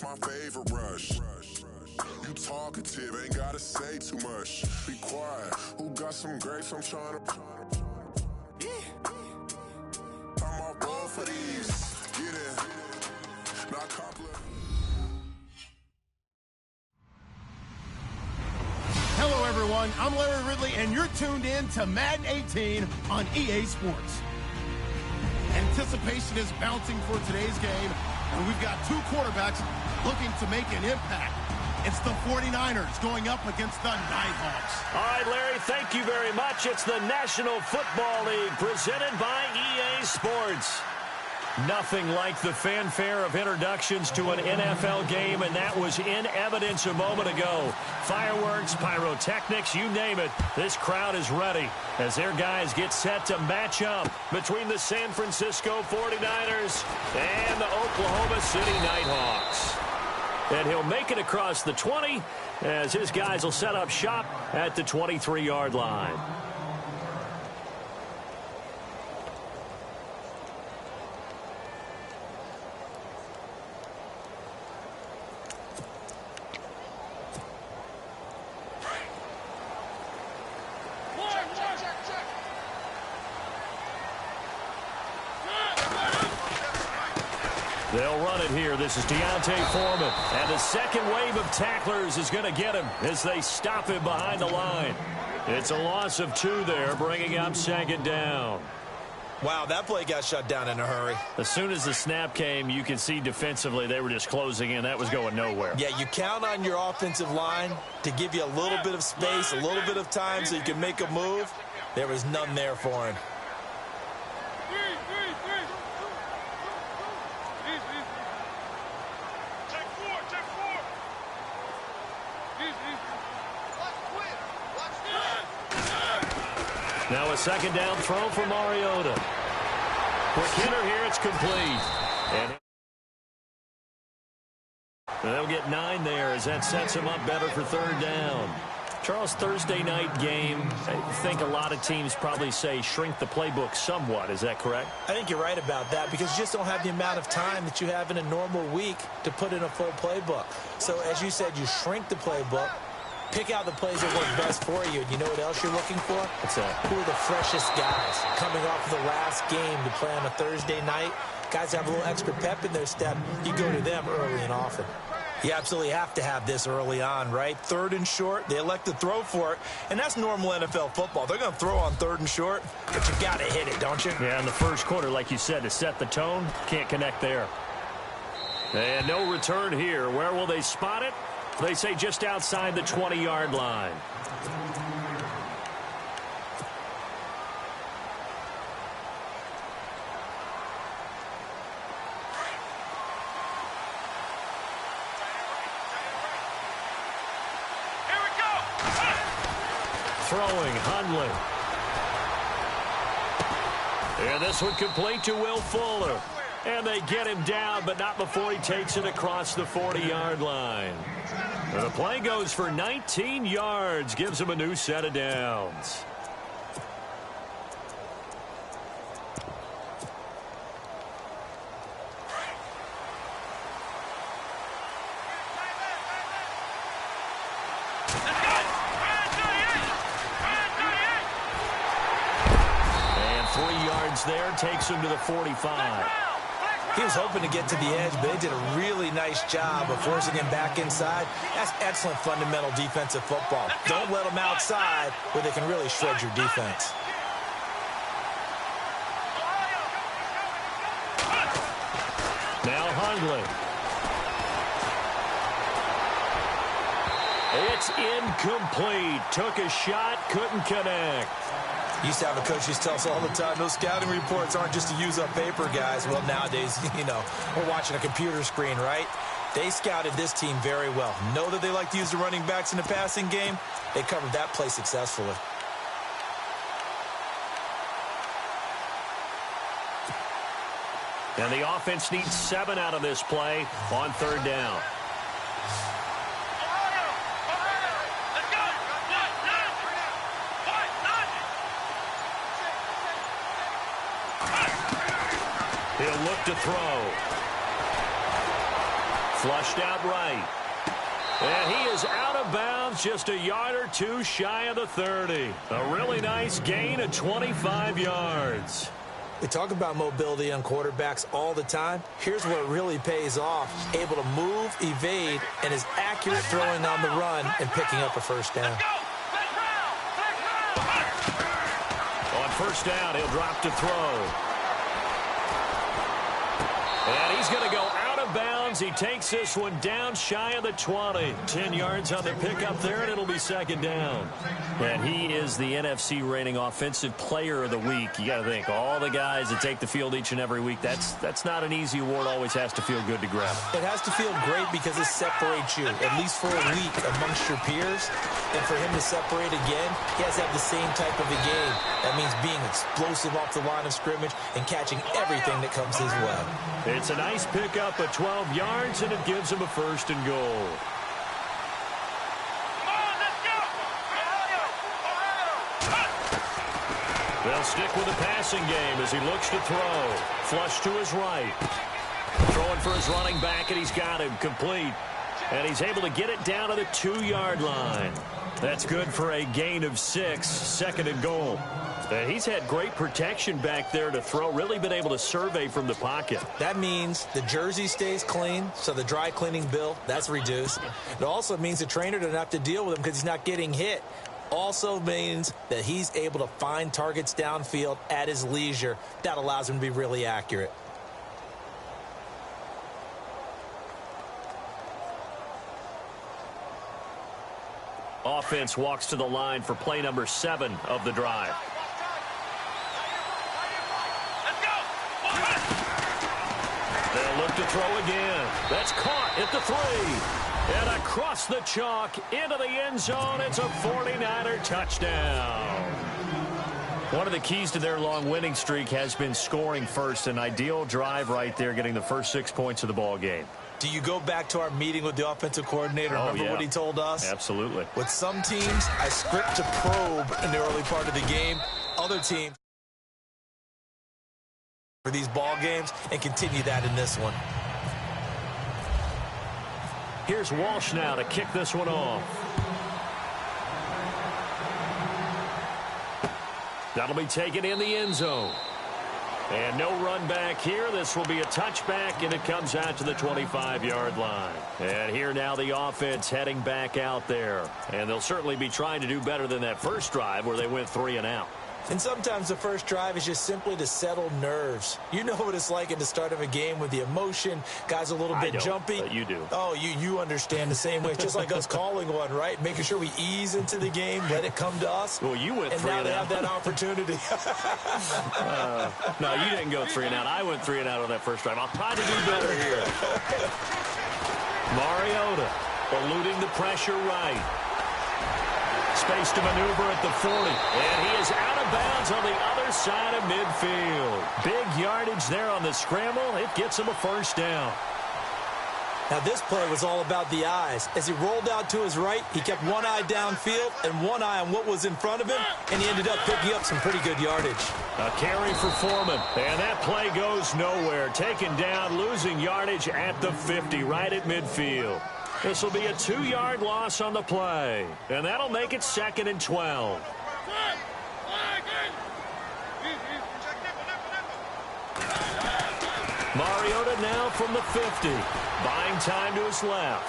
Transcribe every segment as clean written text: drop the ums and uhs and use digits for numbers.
My favorite rush. You talkative, ain't gotta say too much. Be quiet. Who got some grapes? I'm trying to. I'm all roll for these. Get in. Not compliment. Hello, everyone. I'm Larry Ridley, and you're tuned in to Madden 18 on EA Sports. Anticipation is mounting for today's game, and we've got two quarterbacks looking to make an impact. It's the 49ers going up against the Nighthawks. All right, Larry, thank you very much. It's the National Football League presented by EA Sports. Nothing like the fanfare of introductions to an NFL game, and that was in evidence a moment ago. Fireworks, pyrotechnics, you name it. This crowd is ready as their guys get set to match up between the San Francisco 49ers and the Oklahoma City Nighthawks. And he'll make it across the 20 as his guys will set up shop at the 23-yard line. They'll run it here. This is D'Onta Foreman. And the second wave of tacklers is going to get him as they stop him behind the line. It's a loss of 2 there, bringing up second down. Wow, that play got shut down in a hurry. As soon as the snap came, you could see defensively they were just closing in. That was going nowhere. Yeah, you count on your offensive line to give you a little bit of space, a little bit of time so you can make a move. There was none there for him. Now a second down throw for Mariota. Quick hitter here, it's complete. And they'll get 9 there as that sets them up better for third down. Charles, Thursday night game, I think a lot of teams probably say shrink the playbook somewhat. Is that correct? I think you're right about that because you just don't have the amount of time that you have in a normal week to put in a full playbook. So as you said, you shrink the playbook. Pick out the plays that work best for you. And you know what else you're looking for? What's that? Who are the freshest guys coming off of the last game to play on a Thursday night? Guys have a little extra pep in their step. You go to them early and often. You absolutely have to have this early on, right? 3rd and short, they elect to throw for it, and that's normal NFL football. They're going to throw on 3rd and short, but you got to hit it, don't you? Yeah, in the first quarter, like you said, to set the tone, can't connect there. And no return here. Where will they spot it? They say just outside the 20-yard line. Throwing, Hundley. And this one complete to Will Fuller. And they get him down, but not before he takes it across the 40-yard line. And the play goes for 19 yards, gives him a new set of downs. There takes him to the 45. He was hoping to get to the edge, but they did a really nice job of forcing him back inside. That's excellent fundamental defensive football. Don't let them outside where they can really shred your defense. Now Hundley. It's incomplete. Took a shot, couldn't connect. Used to have a coach who used to tell us all the time, those scouting reports aren't just to use up paper, guys. Well, nowadays, you know, we're watching a computer screen, right? They scouted this team very well. Know that they like to use the running backs in the passing game. They covered that play successfully. And the offense needs 7 out of this play on third down. He'll look to throw. Flushed out right. And he is out of bounds, just a yard or two shy of the 30. A really nice gain of 25 yards. We talk about mobility on quarterbacks all the time. Here's where it really pays off. Able to move, evade, and is accurate throwing on the run and picking up a first down. On first down, he'll drop to throw. And he's going to go out of bounds. He takes this one down shy of the 20. 10 yards on the pickup there, and it'll be second down. And he is the NFC rating offensive player of the week. You got to think, all the guys that take the field each and every week, that's not an easy award. Always has to feel good to grab it. It has to feel great because it separates you, at least for a week, amongst your peers. And for him to separate again, he has to have the same type of a game. That means being explosive off the line of scrimmage and catching everything that comes his way. It's a nice pickup of 12 yards, and it gives him a first and goal. They'll stick with the passing game as he looks to throw. Flush to his right. Throwing for his running back, and he's got him complete. And he's able to get it down to the 2-yard line. That's good for a gain of 6, second and goal. He's had great protection back there to throw, really been able to survey from the pocket. That means the jersey stays clean, so the dry cleaning bill, that's reduced. It also means the trainer doesn't have to deal with him because he's not getting hit. Also means that he's able to find targets downfield at his leisure. That allows him to be really accurate. Offense walks to the line for play number 7 of the drive. They'll look to throw again. That's caught at the 3. And across the chalk into the end zone. It's a 49er touchdown. One of the keys to their long winning streak has been scoring first. An ideal drive right there, getting the first 6 points of the ball game. Do you go back to our meeting with the offensive coordinator? Remember what he told us? Absolutely. With some teams, I script to probe in the early part of the game. Other teams for these ball games and continue that in this one. Here's Walsh now to kick this one off. That'll be taken in the end zone. And no run back here. This will be a touchback, and it comes out to the 25-yard line. And here now the offense heading back out there. And they'll certainly be trying to do better than that first drive where they went 3 and out. And sometimes the first drive is just simply to settle nerves. You know what it's like at the start of a game with the emotion. Guys a little bit jumpy. But you do. Oh, you understand the same way. It's just like us calling one, right? Making sure we ease into the game, let it come to us. Well, you went 3 and out. And now they have that opportunity. No, you didn't go 3 and out. I went 3 and out on that first drive. I'll try to do better here. Mariota eluding the pressure right. Space to maneuver at the 40. And he is out of bounds on the other side of midfield. Big yardage there on the scramble. It gets him a first down. Now, this play was all about the eyes. As he rolled out to his right, he kept one eye downfield and one eye on what was in front of him, and he ended up picking up some pretty good yardage. A carry for Foreman, and that play goes nowhere. Taken down, losing yardage at the 50, right at midfield. This will be a 2-yard loss on the play, and that'll make it 2nd and 12. Mariota now from the 50, buying time to his left.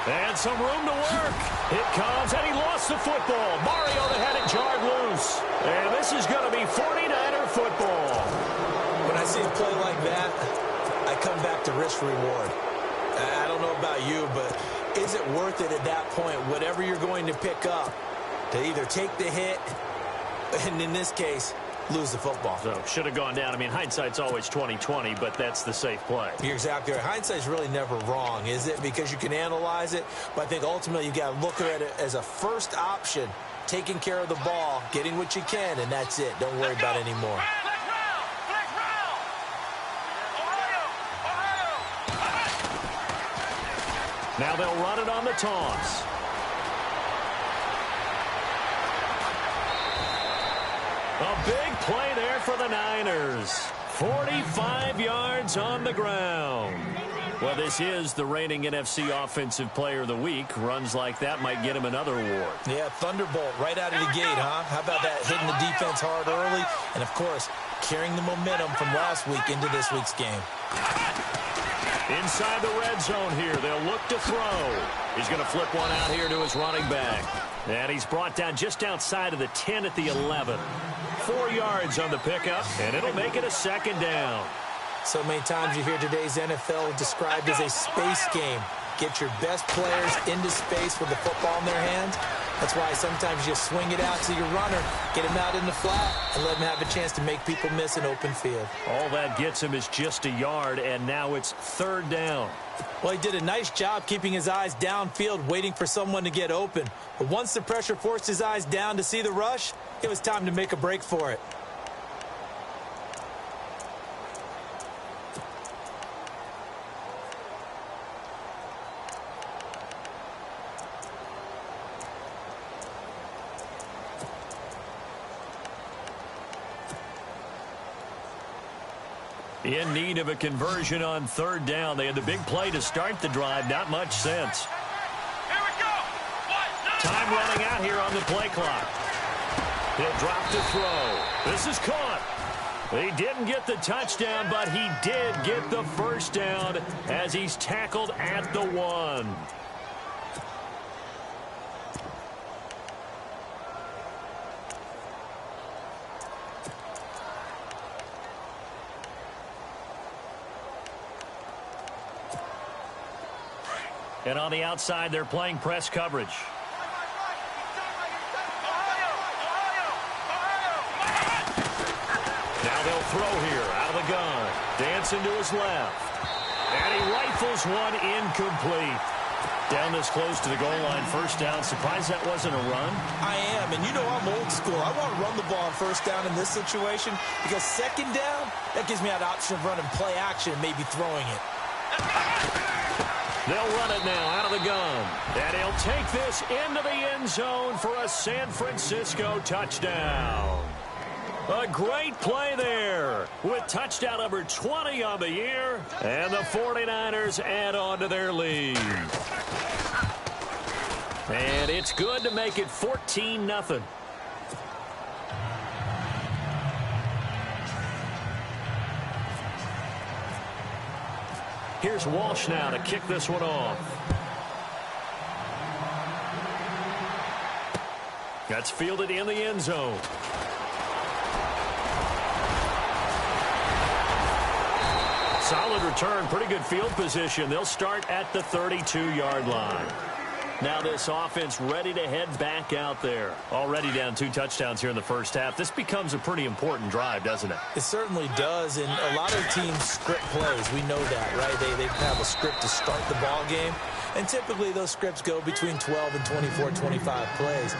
And some room to work. It comes, and he lost the football. Mariota had it jarred loose. And this is going to be 49er football. When I see a play like that, I come back to risk-reward. I don't know about you, but is it worth it at that point, whatever you're going to pick up, to either take the hit, and in this case, lose the football? So, should have gone down. I mean, hindsight's always 20/20, but that's the safe play. You're exactly right. Hindsight's really never wrong, is it? Because you can analyze it, but I think ultimately you got to look at it as a first option, taking care of the ball, getting what you can, and that's it. Don't worry about it anymore. Now they'll run it on the toss. A big play there for the Niners. 45 yards on the ground. Well, this is the reigning NFC Offensive Player of the Week. Runs like that might get him another award. Yeah, Thunderbolt right out of the gate, huh? How about that, hitting the defense hard early? And, of course, carrying the momentum from last week into this week's game. Inside the red zone here, they'll look to throw. He's going to flip one out here to his running back. And he's brought down just outside of the 10 at the 11. 4 yards on the pickup, and it'll make it a second down. So many times you hear today's NFL described as a space game. Get your best players into space with the football in their hands. That's why sometimes you swing it out to your runner, get him out in the flat, and let him have a chance to make people miss an open field. All that gets him is just a yard, and now it's third down. Well, he did a nice job keeping his eyes downfield, waiting for someone to get open. But once the pressure forced his eyes down to see the rush, it was time to make a break for it. In need of a conversion on third down. They had the big play to start the drive. Not much sense. Here we go. Time running out here on the play clock. He'll drop to throw. This is caught. He didn't get the touchdown, but he did get the first down as he's tackled at the 1. And on the outside, they're playing press coverage. Now they'll throw here out of the gun. Dancing to his left. And he rifles one incomplete. Down this close to the goal line, first down. Surprised that wasn't a run? I am, and you know I'm old school. I want to run the ball on first down in this situation because second down, that gives me that option of running play action and maybe throwing it. They'll run it now out of the gun. And he'll take this into the end zone for a San Francisco touchdown. A great play there with touchdown number 20 on the year. And the 49ers add on to their lead. And it's good to make it 14-0. Here's Walsh now to kick this one off. That's fielded in the end zone. Solid return, pretty good field position. They'll start at the 32-yard line. Now this offense ready to head back out there. Already down 2 touchdowns here in the first half. This becomes a pretty important drive, doesn't it? It certainly does, and a lot of teams script plays. We know that, right? They have a script to start the ball game, and typically those scripts go between 12 and 24, 25 plays.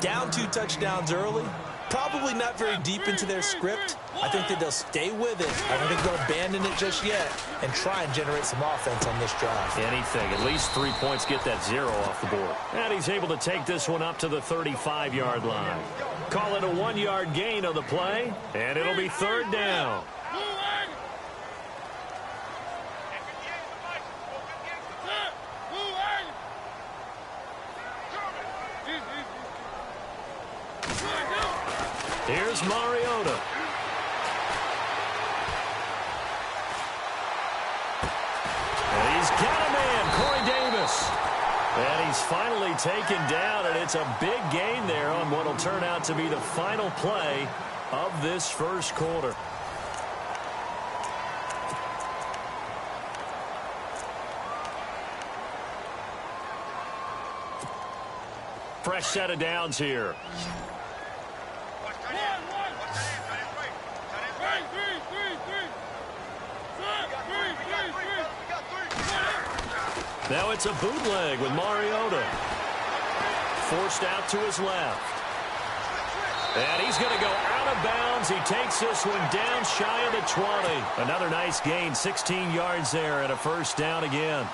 Down 2 touchdowns early, probably not very deep into their script. I think that they'll stay with it. I don't think they'll abandon it just yet and try and generate some offense on this drive. Anything. At least 3 points, get that 0 off the board. And he's able to take this one up to the 35-yard line. Call it a 1-yard gain on the play, and it'll be third down. Here's Mariota. And he's got a man, Corey Davis. And he's finally taken down, and it's a big gain there on what will turn out to be the final play of this first quarter. Fresh set of downs here. Now it's a bootleg with Mariota. Forced out to his left. And he's going to go out of bounds. He takes this one down shy of the 20. Another nice gain, 16 yards there and a first down again.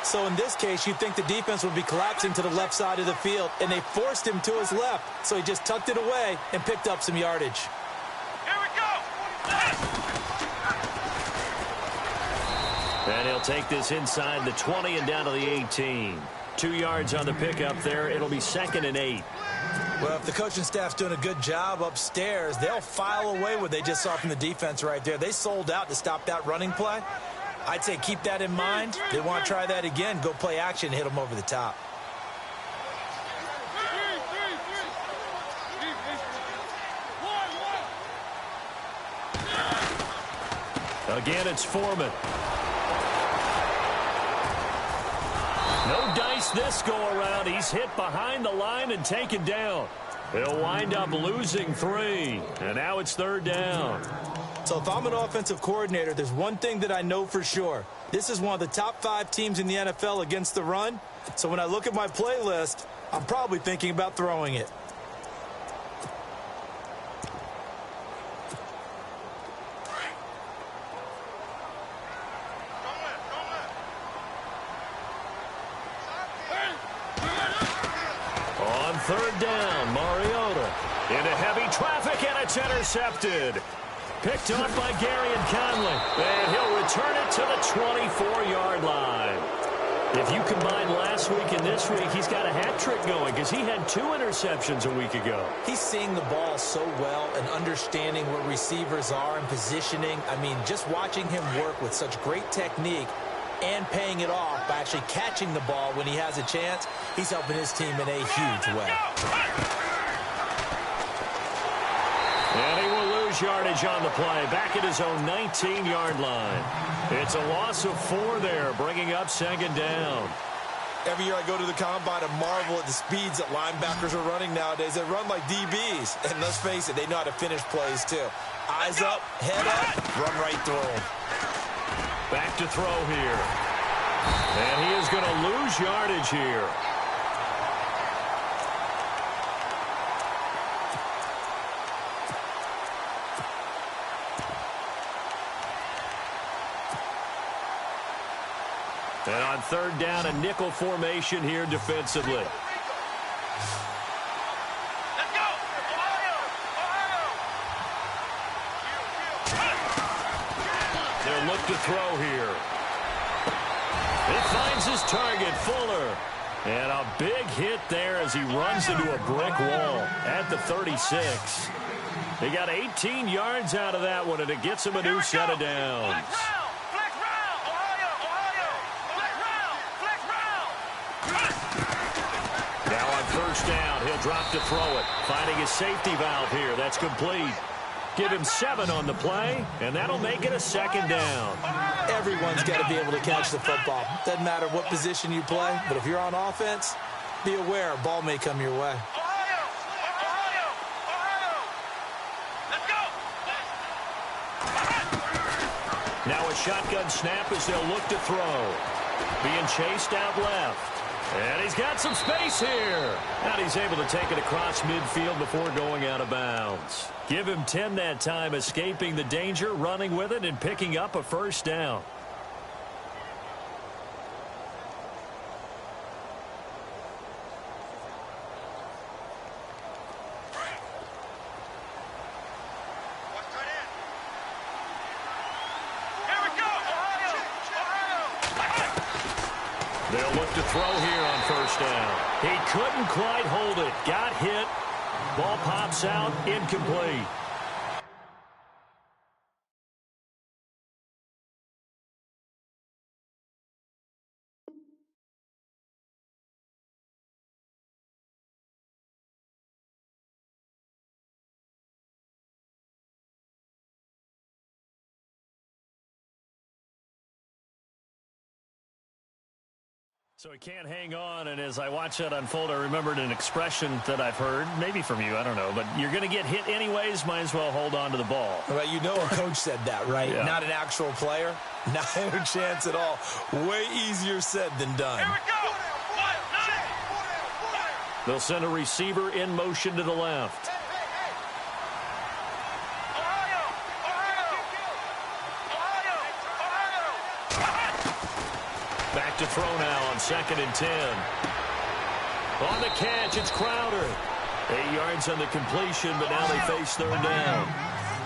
So in this case, you'd think the defense would be collapsing to the left side of the field, and they forced him to his left. So he just tucked it away and picked up some yardage. Here we go. And he'll take this inside the 20 and down to the 18. 2 yards on the pickup there. It'll be 2nd and 8. Well, if the coaching staff's doing a good job upstairs, they'll file away what they just saw from the defense right there. They sold out to stop that running play. I'd say keep that in mind. They want to try that again. Go play action and hit them over the top. Again, it's Foreman. No dice this go-around. He's hit behind the line and taken down. He'll wind up losing 3. And now it's 3rd down. So if I'm an offensive coordinator, there's one thing that I know for sure. This is one of the top 5 teams in the NFL against the run. So when I look at my playlist, I'm probably thinking about throwing it. On 3rd down, Mariota into heavy traffic, and it's intercepted. Picked off by Gary and Conley. And he'll return it to the 24-yard line. If you combine last week and this week, he's got a hat trick going because he had 2 interceptions a week ago. He's seeing the ball so well and understanding where receivers are and positioning. I mean, just watching him work with such great technique and paying it off by actually catching the ball when he has a chance, he's helping his team in a huge way. And he will lose yardage on the play, back at his own 19-yard line. It's a loss of 4 there, bringing up 2nd down. Every year I go to the combine and marvel at the speeds that linebackers are running nowadays. They run like DBs. And let's face it, they know how to finish plays too. Eyes up, head up, run right through them. Back to throw here. And he is going to lose yardage here. And on 3rd down, a nickel formation here defensively. Let's go! They'll look to throw here. He finds his target, Fuller. And a big hit there as he runs into a brick wall at the 36. He got 18 yards out of that one, and it gets him a new set of downs. Now on 1st down, he'll drop to throw it. Finding his safety valve here. That's complete. Give him 7 on the play, and that'll make it a 2nd down. Everyone's got to be able to catch the football. Doesn't matter what position you play, but if you're on offense, be aware a ball may come your way. Now a shotgun snap as they'll look to throw. Being chased out left. And he's got some space here. And he's able to take it across midfield before going out of bounds. Give him 10 that time, escaping the danger, running with it, and picking up a 1st down. They'll look to throw here on 1st down. He couldn't quite hold it. Got hit. Ball pops out. Incomplete. So he can't hang on, and as I watch that unfold, I remembered an expression that I've heard, maybe from you, I don't know, but you're going to get hit anyways, might as well hold on to the ball. Well, you know a coach said that, right? Yeah. Not an actual player. Not a chance at all. Way easier said than done. Here we go! They'll send a receiver in motion to the left. Back to throw now on 2nd and 10. On the catch, it's Crowder. 8 yards on the completion, but now they face 3rd down.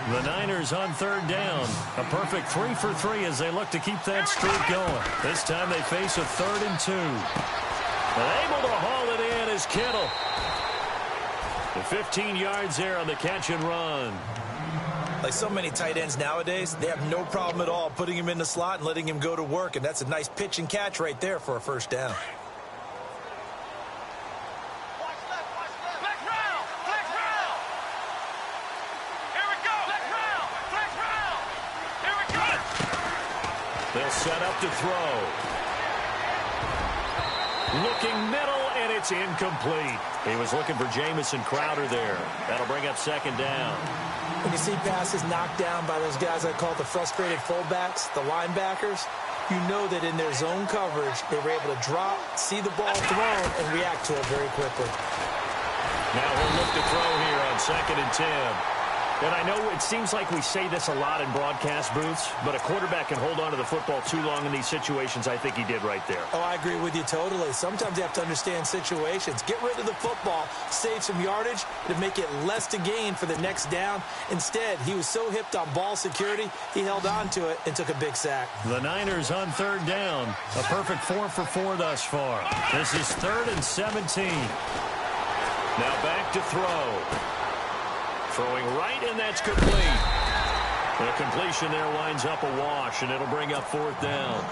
The Niners on third down. A perfect 3 for 3 as they look to keep that streak going. This time they face a 3rd and 2. And able to haul it in is Kittle. The 15 yards there on the catch and run. Like so many tight ends nowadays, they have no problem at all putting him in the slot and letting him go to work. And that's a nice pitch and catch right there for a first down. They'll set up to throw. Looking middle, and it's incomplete. He was looking for Jamison Crowder there. That'll bring up 2nd down. When you see passes knocked down by those guys I call the frustrated fullbacks, the linebackers, you know that in their zone coverage, they were able to drop, see the ball thrown, and react to it very quickly. Now he'll look to throw here on 2nd and 10. And I know it seems like we say this a lot in broadcast booths, but a quarterback can hold on to the football too long in these situations. I think he did right there. Oh, I agree with you totally. Sometimes you have to understand situations. Get rid of the football, save some yardage to make it less to gain for the next down. Instead, he was so hipped on ball security, he held on to it and took a big sack. The Niners on 3rd down. A perfect 4 for 4 thus far. This is 3rd and 17. Now back to throw. Throwing right, and that's complete. The completion there winds up a wash, and it'll bring up 4th down.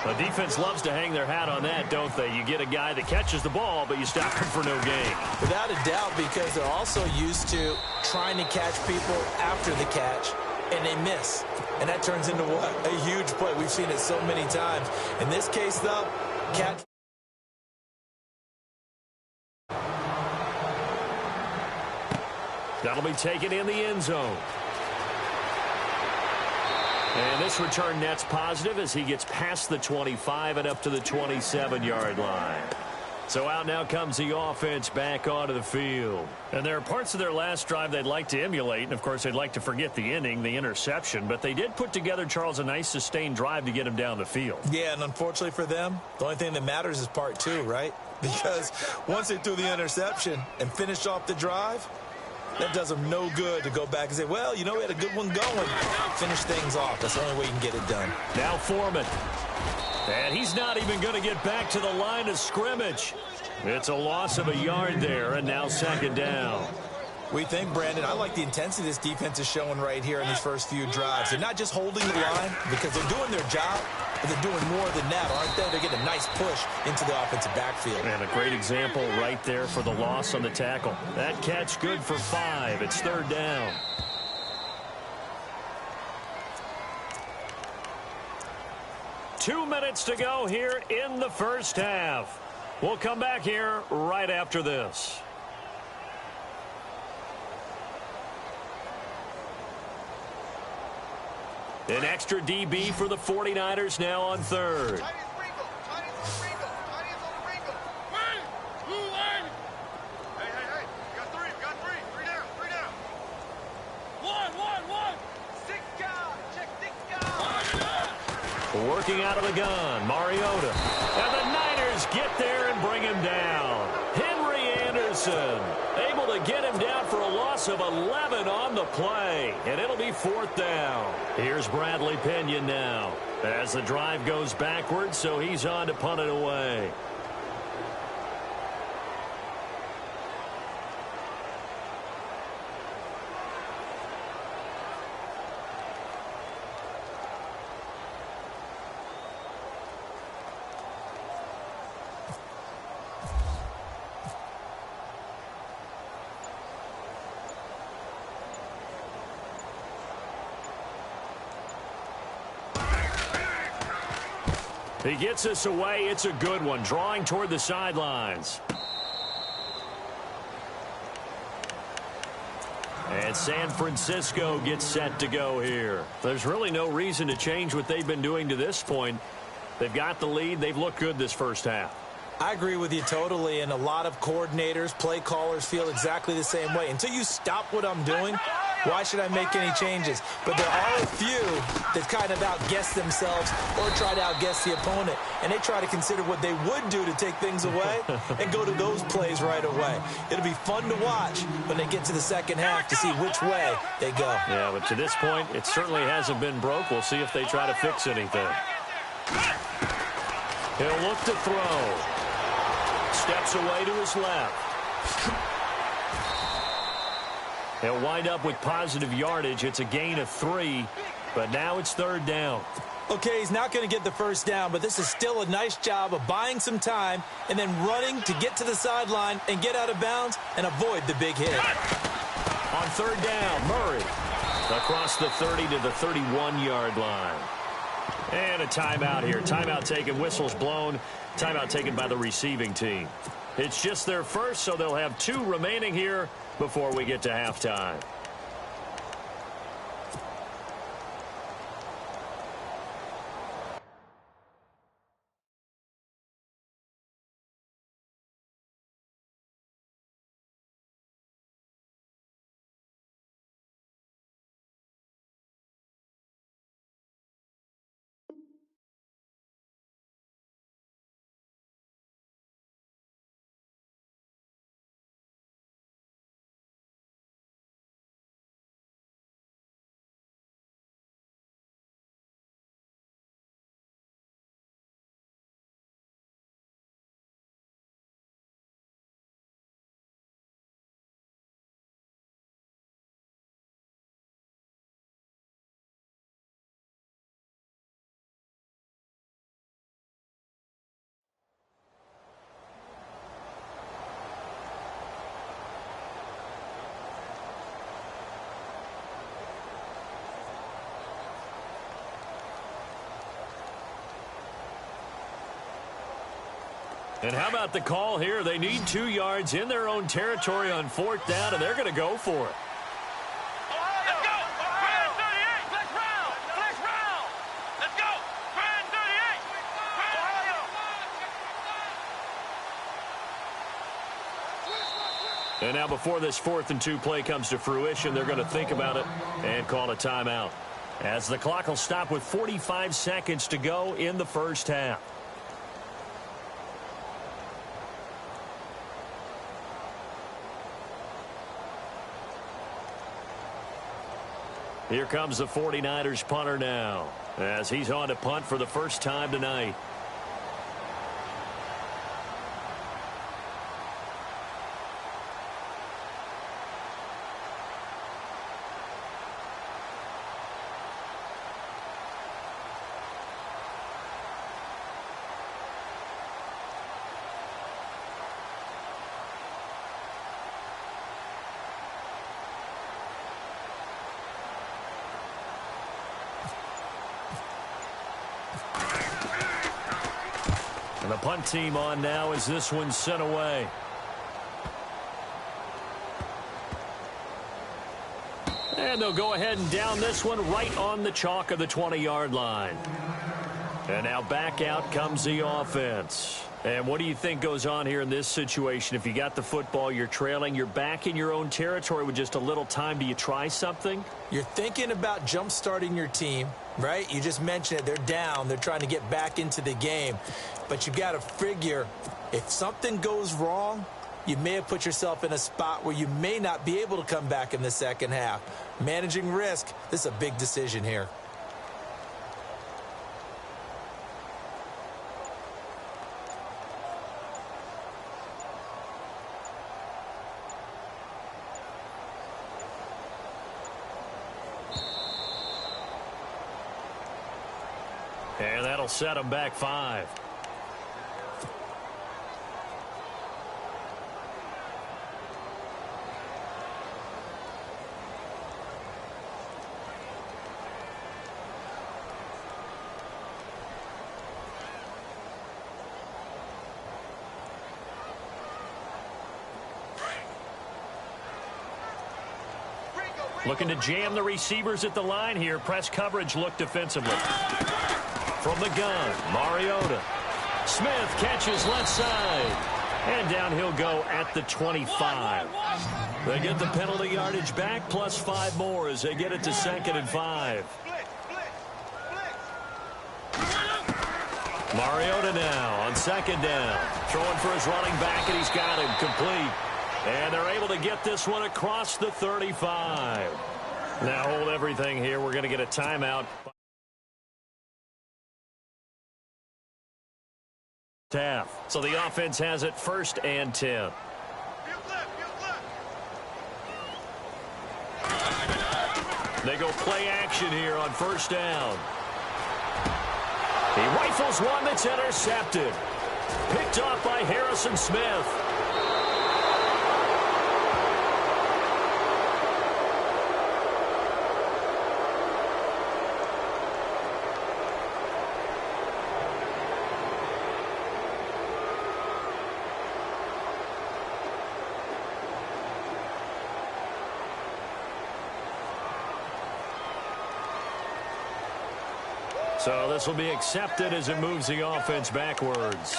The defense loves to hang their hat on that, don't they? You get a guy that catches the ball, but you stop him for no gain. Without a doubt, because they're also used to trying to catch people after the catch, and they miss. And that turns into a huge play. We've seen it so many times. In this case, though, catch. That'll be taken in the end zone. And this return net's positive as he gets past the 25 and up to the 27-yard line. So out now comes the offense back onto the field. And there are parts of their last drive they'd like to emulate. And, of course, they'd like to forget the inning, the interception. But they did put together, Charles, a nice sustained drive to get him down the field. Yeah, and unfortunately for them, the only thing that matters is part 2, right? Because once they threw the interception and finished off the drive, that does them no good to go back and say, well, you know, we had a good one going. Finish things off. That's the only way you can get it done. Now Foreman. And he's not even going to get back to the line of scrimmage. It's a loss of a yard there, and now 2nd down. We think, Brandon, I like the intensity this defense is showing right here in these first few drives. They're not just holding the line because they're doing their job, but they're doing more than that, aren't they? They're getting a nice push into the offensive backfield. And a great example right there for the loss on the tackle. That catch good for 5. It's 3rd down. Two minutes to go here in the first half. We'll come back here right after this. An extra DB for the 49ers now on 3rd. Working out of the gun, Mariota. And the Niners get there and bring him down. Henry Anderson able to get him down for a loss of 11 on the play. And it'll be 4th down. Here's Bradley Pinion now as the drive goes backwards, so he's on to punt it away. He gets us away. It's a good one. Drawing toward the sidelines. And San Francisco gets set to go here. There's really no reason to change what they've been doing to this point. They've got the lead. They've looked good this first half. I agree with you totally, and a lot of coordinators, play callers feel exactly the same way. Until you stop what I'm doing, Why should I make any changes? But there are a few that kind of outguess themselves or try to outguess the opponent, and they try to consider what they would do to take things away and go to those plays right away. It'll be fun to watch when they get to the second half to see which way they go. Yeah, but to this point, it certainly hasn't been broke. We'll see if they try to fix anything. He'll look to throw. Steps away to his left. He'll wind up with positive yardage. It's a gain of 3, but now it's 3rd down. Okay, he's not going to get the first down, but this is still a nice job of buying some time and then running to get to the sideline and get out of bounds and avoid the big hit. On 3rd down, Murray across the 30 to the 31-yard line. And a timeout here. Timeout taken, whistles blown. Timeout taken by the receiving team. It's just their first, so they'll have 2 remaining here before we get to halftime. And how about the call here? They need 2 yards in their own territory on 4th down, and they're going to go for it. Let's go! Brand 38! Flex round! Flex round! Let's go! Brand 38! And now before this 4th and 2 play comes to fruition, they're going to think about it and call a timeout, as the clock will stop with 45 seconds to go in the first half. Here comes the 49ers punter now, as he's on to punt for the first time tonight. And the punt team on now as this one's sent away. And they'll go ahead and down this one right on the chalk of the 20-yard line. And now back out comes the offense. And what do you think goes on here in this situation? If you got the football, you're trailing, you're back in your own territory with just a little time. Do you try something? You're thinking about jump-starting your team, right? You just mentioned it. They're down. They're trying to get back into the game. But you got to figure, if something goes wrong, you may have put yourself in a spot where you may not be able to come back in the second half. Managing risk, this is a big decision here. And that'll set them back 5. Looking to jam the receivers at the line here. Press coverage look defensively. From the gun, Mariota. Smith catches left side. And down he'll go at the 25. They get the penalty yardage back, plus 5 more as they get it to 2nd and 5. Mariota now on 2nd down. Throwing for his running back, and he's got him complete. And they're able to get this one across the 35. Now hold everything here. We're going to get a timeout. So the offense has it 1st and 10. They go play action here on 1st down. He rifles one that's intercepted. Picked off by Harrison Smith. So this will be accepted as it moves the offense backwards.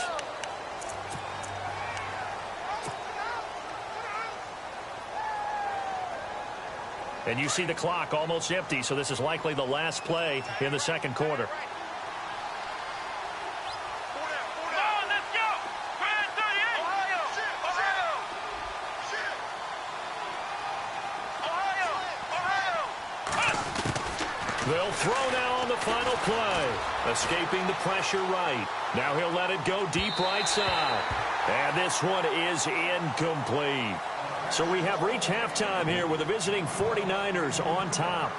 And you see the clock almost empty, so this is likely the last play in the 2nd quarter. They'll throw now on the final play. Escaping the pressure right. Now he'll let it go deep right side. And this one is incomplete. So we have reached halftime here with the visiting 49ers on top.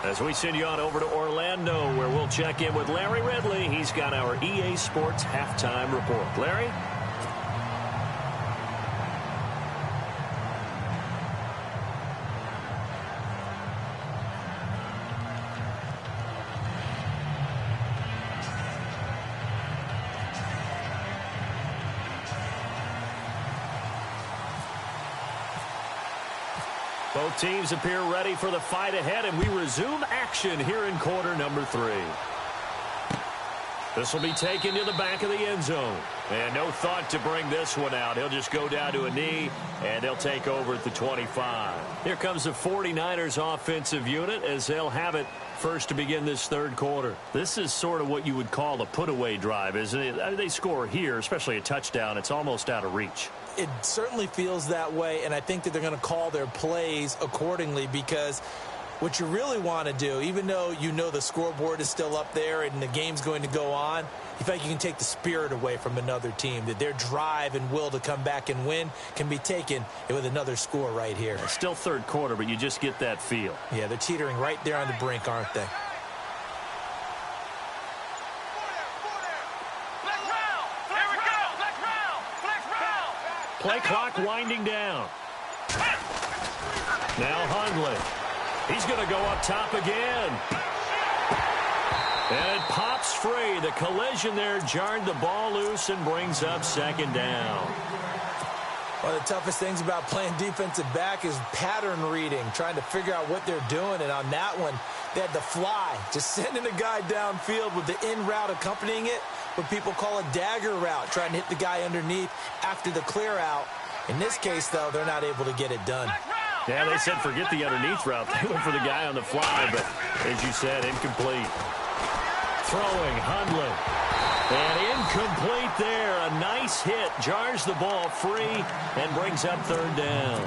As we send you on over to Orlando, where we'll check in with Larry Ridley. He's got our EA Sports halftime report. Larry? Both teams appear ready for the fight ahead, and we resume action here in quarter number 3. This will be taken to the back of the end zone. And no thought to bring this one out. He'll just go down to a knee, and they'll take over at the 25. Here comes the 49ers offensive unit as they'll have it first to begin this 3rd quarter. This is sort of what you would call a put-away drive, isn't it? I mean, they score here, especially a touchdown. It's almost out of reach. It certainly feels that way, and I think that they're going to call their plays accordingly, because what you really want to do, even though you know the scoreboard is still up there and the game's going to go on, you feel like you can take the spirit away from another team, that their drive and will to come back and win can be taken with another score right here. It's still 3rd quarter, but you just get that feel. Yeah, they're teetering right there on the brink, aren't they? Play clock winding down. Now Hundley. He's going to go up top again. And it pops free. The collision there jarred the ball loose and brings up 2nd down. One of the toughest things about playing defensive back is pattern reading, trying to figure out what they're doing. And on that one, they had to fly, just sending a guy downfield with the in route accompanying it, what people call a dagger route, trying to hit the guy underneath after the clear out. In this case, though, they're not able to get it done. Yeah, they said forget the underneath route. They went for the guy on the fly, but as you said, incomplete. Throwing, Hundley. And incomplete there. A nice hit. Jars the ball free and brings up 3rd down.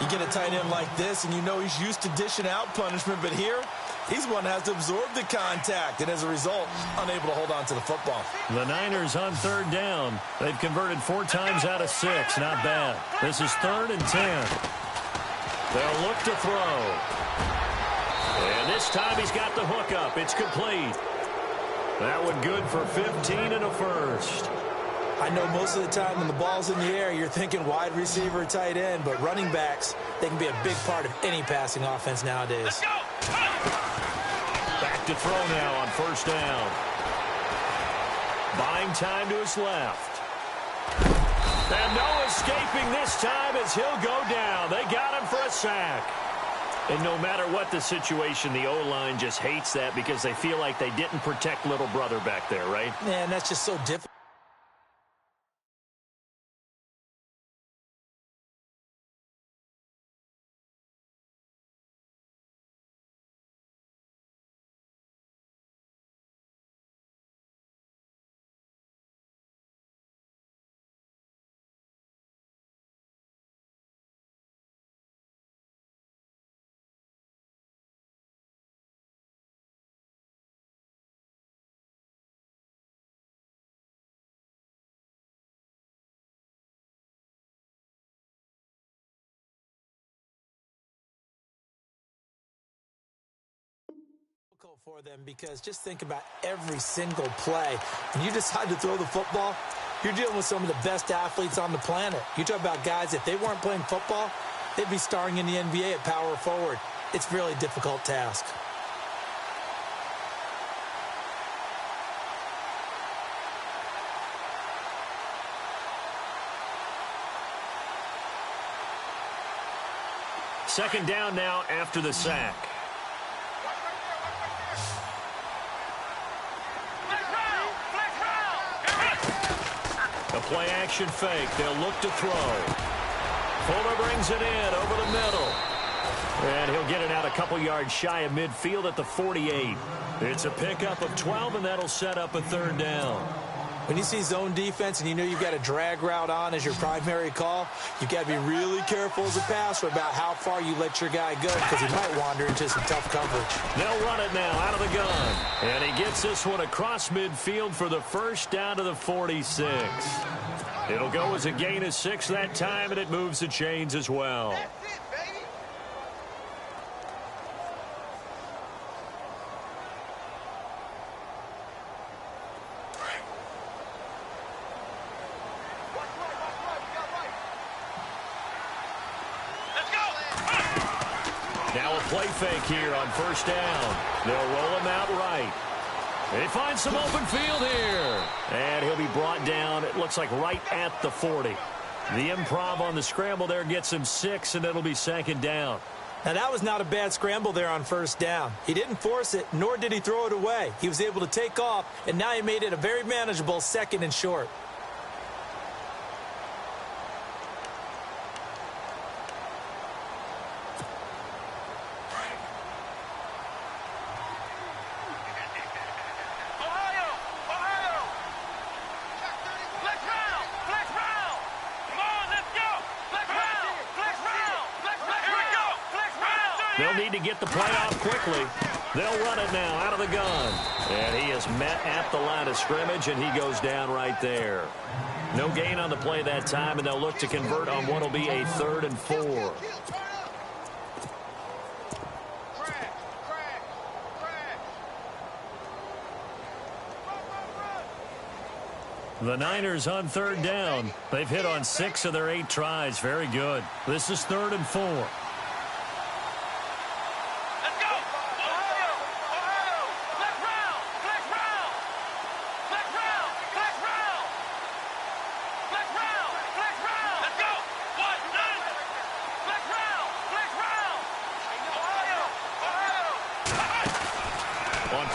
You get a tight end like this, and you know he's used to dishing out punishment, but here, he's one that has to absorb the contact, and as a result, unable to hold on to the football. The Niners on 3rd down. They've converted 4 times out of 6. Not bad. This is 3rd and 10. They'll look to throw. And this time he's got the hook up. It's complete. That one good for 15 and a first. I know most of the time when the ball's in the air, you're thinking wide receiver, tight end, but running backs, they can be a big part of any passing offense nowadays. Back to throw now on 1st down. Buying time to his left. And no escaping this time as he'll go down. They got him for a sack. And no matter what the situation, the O-line just hates that because they feel like they didn't protect little brother back there, right? Man, that's just so difficult. difficult for them because just think about every single play. When you decide to throw the football, you're dealing with some of the best athletes on the planet. You talk about guys, if they weren't playing football, they'd be starring in the NBA at power forward. It's a really difficult task. Second down now after the sack. A play-action fake. They'll look to throw. Fuller brings it in over the middle. And he'll get it out a couple yards shy of midfield at the 48. It's a pickup of 12, and that'll set up a third down. When you see zone defense and you know you've got a drag route on as your primary call, you've got to be really careful as a passer about how far you let your guy go because he might wander into some tough coverage. They'll run it now out of the gun. And he gets this one across midfield for the first down to the 46. It'll go as a gain of 6 that time, and it moves the chains as well. Now a play fake here on first down. They'll roll him out right. They find some open field here. And he'll be brought down, it looks like right at the 40. The improv on the scramble there gets him 6, and it'll be second down. Now, that was not a bad scramble there on first down. He didn't force it, nor did he throw it away. He was able to take off, and now he made it a very manageable second and short. They'll need to get the play off quickly. They'll run it now out of the gun. And he is met at the line of scrimmage, and he goes down right there. No gain on the play that time, and they'll look to convert on what will be a 3rd and 4. The Niners on 3rd down. They've hit on 6 of their 8 tries. Very good. This is 3rd and 4.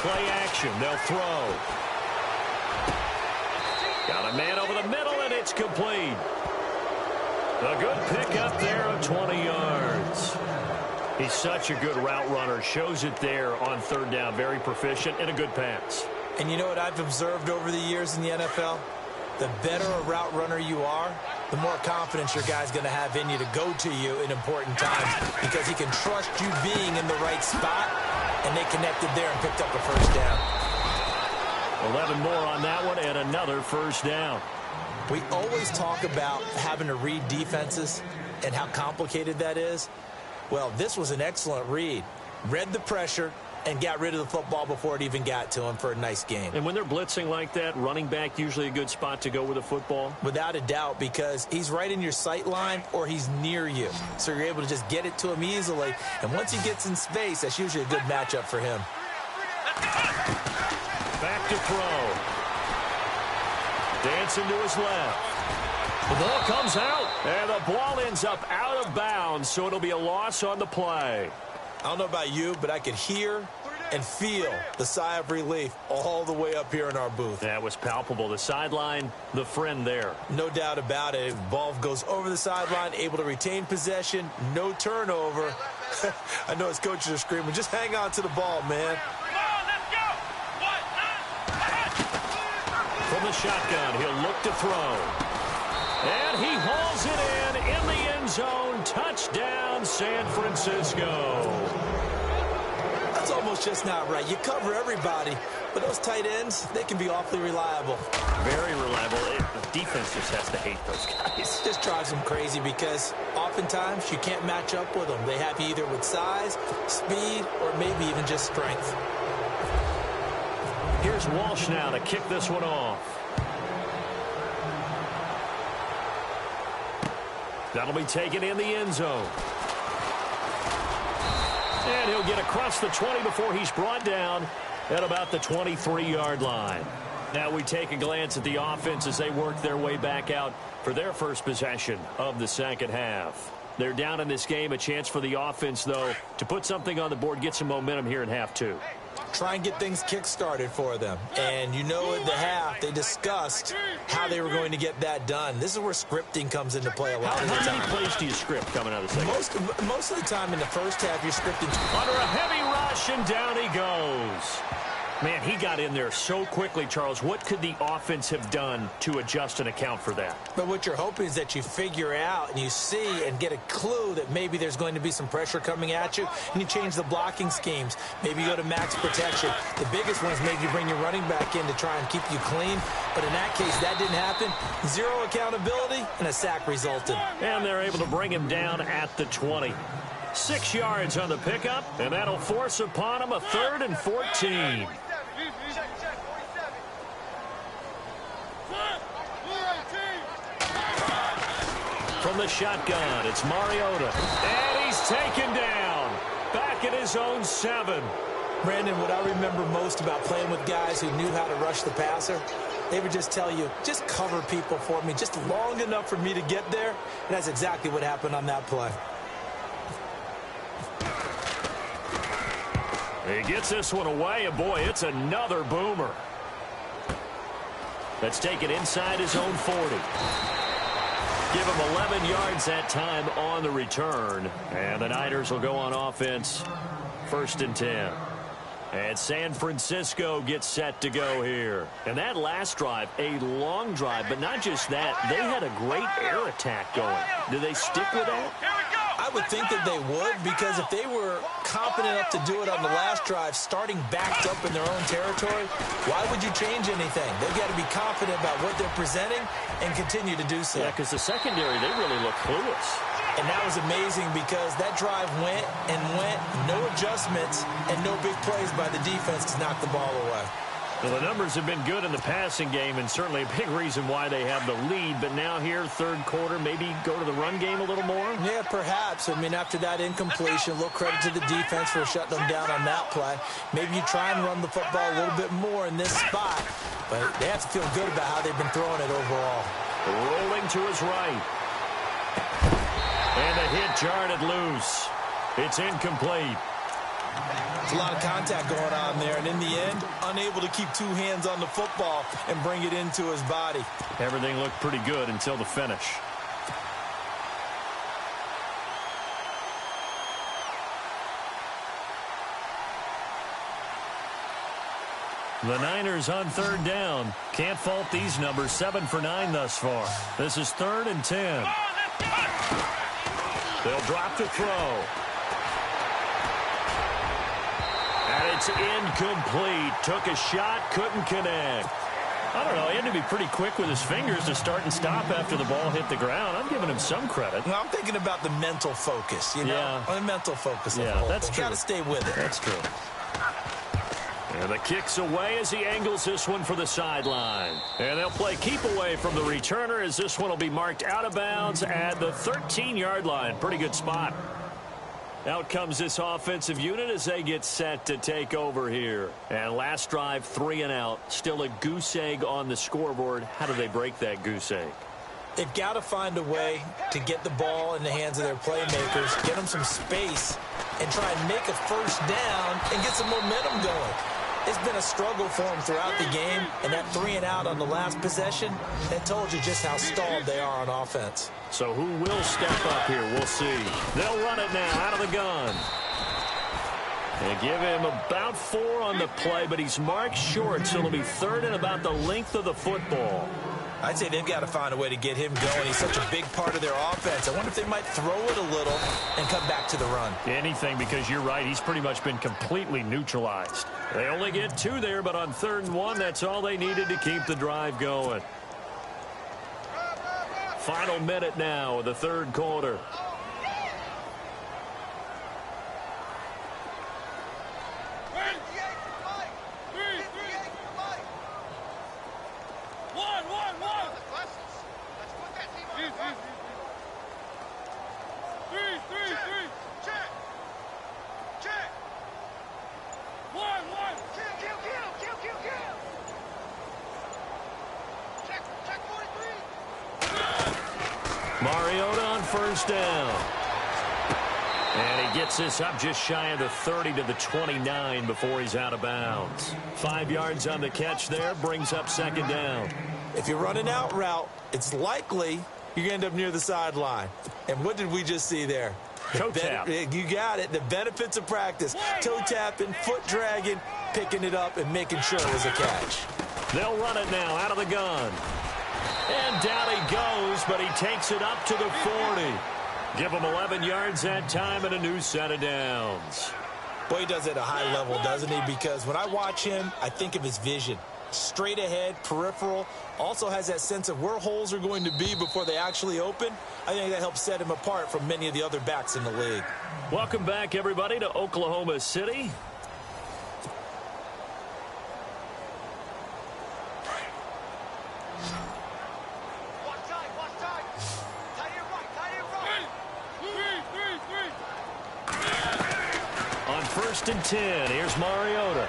Play action, they'll throw. Got a man over the middle, and it's complete. A good pickup there of 20 yards. He's such a good route runner. Shows it there on 3rd down. Very proficient and a good pass. And you know what I've observed over the years in the NFL? The better a route runner you are, the more confidence your guy's going to have in you to go to you in important times because he can trust you being in the right spot. And they connected there and picked up a first down. 11 more on that one and another first down. We always talk about having to read defenses and how complicated that is. Well, this was an excellent read. Read the pressure and got rid of the football before it even got to him for a nice game. And when they're blitzing like that, running back usually a good spot to go with a football? Without a doubt, because he's right in your sight line or he's near you. So you're able to just get it to him easily. And once he gets in space, that's usually a good matchup for him. Back to throw. Dancing to his left. The ball comes out, and the ball ends up out of bounds, so it'll be a loss on the play. I don't know about you, but I could hear and feel the sigh of relief all the way up here in our booth. That was palpable. The sideline, the friend there. No doubt about it. Ball goes over the sideline, able to retain possession, no turnover. I know his coaches are screaming, just hang on to the ball, man. From the shotgun, he'll look to throw. And he hauls it in the end zone. Touchdown, San Francisco. That's almost just not right. You cover everybody, but those tight ends, they can be awfully reliable. Very reliable. The defense just has to hate those guys. Just drives them crazy because oftentimes you can't match up with them. They have you either with size, speed, or maybe even just strength. Here's Walsh now to kick this one off. That'll be taken in the end zone. And he'll get across the 20 before he's brought down at about the 23-yard line. Now we take a glance at the offense as they work their way back out for their first possession of the second half. They're down in this game. A chance for the offense, though, to put something on the board, get some momentum here in half two. Try and get things kick-started for them. And you know at the half, they discussed how they were going to get that done. This is where scripting comes into play a lot of the time. How many plays do you script coming out of the second? Most of the time in the first half, you're scripting. Under a heavy rush, and down he goes. Man, he got in there so quickly, Charles. What could the offense have done to adjust and account for that? But what you're hoping is that you figure out and you see and get a clue that maybe there's going to be some pressure coming at you, and you change the blocking schemes. Maybe you go to max protection. The biggest one is maybe you bring your running back in to try and keep you clean. But in that case, that didn't happen. Zero accountability, and a sack resulted. And they're able to bring him down at the 20. 6 yards on the pickup, and that'll force upon him a 3rd and 14. From the shotgun, it's Mariota. And he's taken down. Back at his own 7. Brandon, what I remember most about playing with guys who knew how to rush the passer, they would just tell you, just cover people for me, just long enough for me to get there. And that's exactly what happened on that play. He gets this one away, and boy, it's another boomer. That's taken inside his own 40. Give him 11 yards that time on the return. And the Niners will go on offense, 1st and 10. And San Francisco gets set to go here. And that last drive, a long drive, but not just that. They had a great air attack going. Do they stick with that? I would think that they would, because if they were competent enough to do it on the last drive, starting backed up in their own territory, why would you change anything? They've got to be confident about what they're presenting and continue to do so. Yeah, because the secondary, they really look clueless. And that was amazing because that drive went and went, no adjustments, and no big plays by the defense to knock the ball away. Well, the numbers have been good in the passing game, and certainly a big reason why they have the lead. But now here, 3rd quarter, maybe go to the run game a little more? Yeah, perhaps. I mean, after that incompletion, a little credit to the defense for shutting them down on that play. Maybe you try and run the football a little bit more in this spot. But they have to feel good about how they've been throwing it overall. Rolling to his right. And the hit jarred it loose. It's incomplete. It's a lot of contact going on there, and in the end, unable to keep 2 hands on the football and bring it into his body. Everything looked pretty good until the finish. The Niners on 3rd down. Can't fault these numbers. 7 for 9 thus far. This is 3rd and 10. They'll drop to throw. And it's incomplete. Took a shot, couldn't connect. I don't know. He had to be pretty quick with his fingers to start and stop after the ball hit the ground. I'm giving him some credit. Well, I'm thinking about the mental focus, you know? Yeah. The mental focus. Yeah, that's true. You got to stay with it. That's true. And the kick's away as he angles this one for the sideline. And they'll play keep away from the returner as this one will be marked out of bounds at the 13-yard line. Pretty good spot. Out comes this offensive unit as they get set to take over here. And last drive, 3 and out. Still a goose egg on the scoreboard. How do they break that goose egg? They've got to find a way to get the ball in the hands of their playmakers, get them some space, and try and make a first down and get some momentum going. It's been a struggle for them throughout the game, and that 3 and out on the last possession, that told you just how stalled they are on offense. So who will step up here? We'll see. They'll run it now out of the gun. They give him about 4 on the play, but he's marked short, so it'll be 3rd and about the length of the football. I'd say they've got to find a way to get him going. He's such a big part of their offense. I wonder if they might throw it a little and come back to the run. Anything, because you're right. He's pretty much been completely neutralized. They only get 2 there, but on 3rd and 1, that's all they needed to keep the drive going. Final minute now of the 3rd quarter. Mariota on first down. And he gets this up just shy of the 30 to the 29 before he's out of bounds. 5 yards on the catch there, brings up second down. If you're running out route, it's likely you're going to end up near the sideline. And what did we just see there? Toe tap. You got it. The benefits of practice. Toe tapping, foot dragging, picking it up, and making sure it was a catch. They'll run it now out of the gun. And down he goes, but he takes it up to the 40. Give him 11 yards that time and a new set of downs. Boy, he does it at a high level, doesn't he? Because when I watch him, I think of his vision. Straight ahead, peripheral, also has that sense of where holes are going to be before they actually open. I think that helps set him apart from many of the other backs in the league. Welcome back, everybody, to Oklahoma City. On 1st and 10, here's Mariota.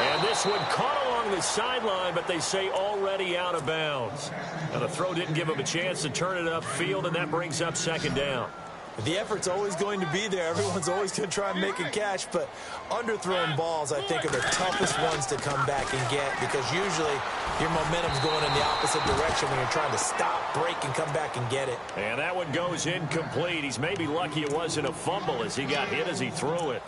And this one caught along the sideline, but they say already out of bounds. Now, the throw didn't give him a chance to turn it upfield, and that brings up second down. The effort's always going to be there. Everyone's always going to try and make a catch, but underthrown balls, I think, are the toughest ones to come back and get because usually your momentum's going in the opposite direction when you're trying to stop, break, and come back and get it. And that one goes incomplete. He's maybe lucky it wasn't a fumble as he got hit as he threw it.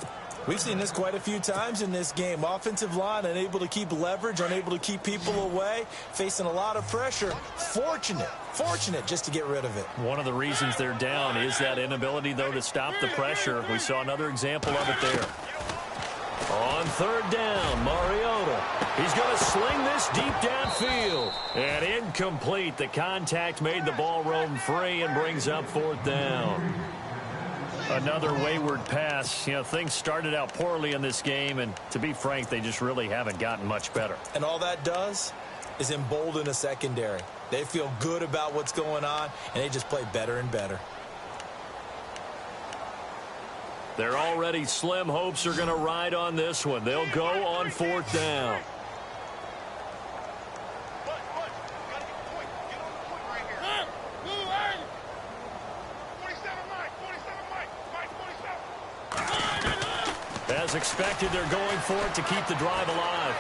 We've seen this quite a few times in this game. Offensive line unable to keep leverage, unable to keep people away, facing a lot of pressure. Fortunate just to get rid of it. One of the reasons they're down is that inability, though, to stop the pressure. We saw another example of it there. On 3rd down, Mariota. He's going to sling this deep downfield. And incomplete. The contact made the ball roam free and brings up 4th down. Another wayward pass. You know, things started out poorly in this game, and to be frank, they just really haven't gotten much better. And all that does is embolden a secondary. They feel good about what's going on, and they just play better and better. Their already slim hopes are going to ride on this one. They'll go on 4th down. As expected, they're going for it to keep the drive alive.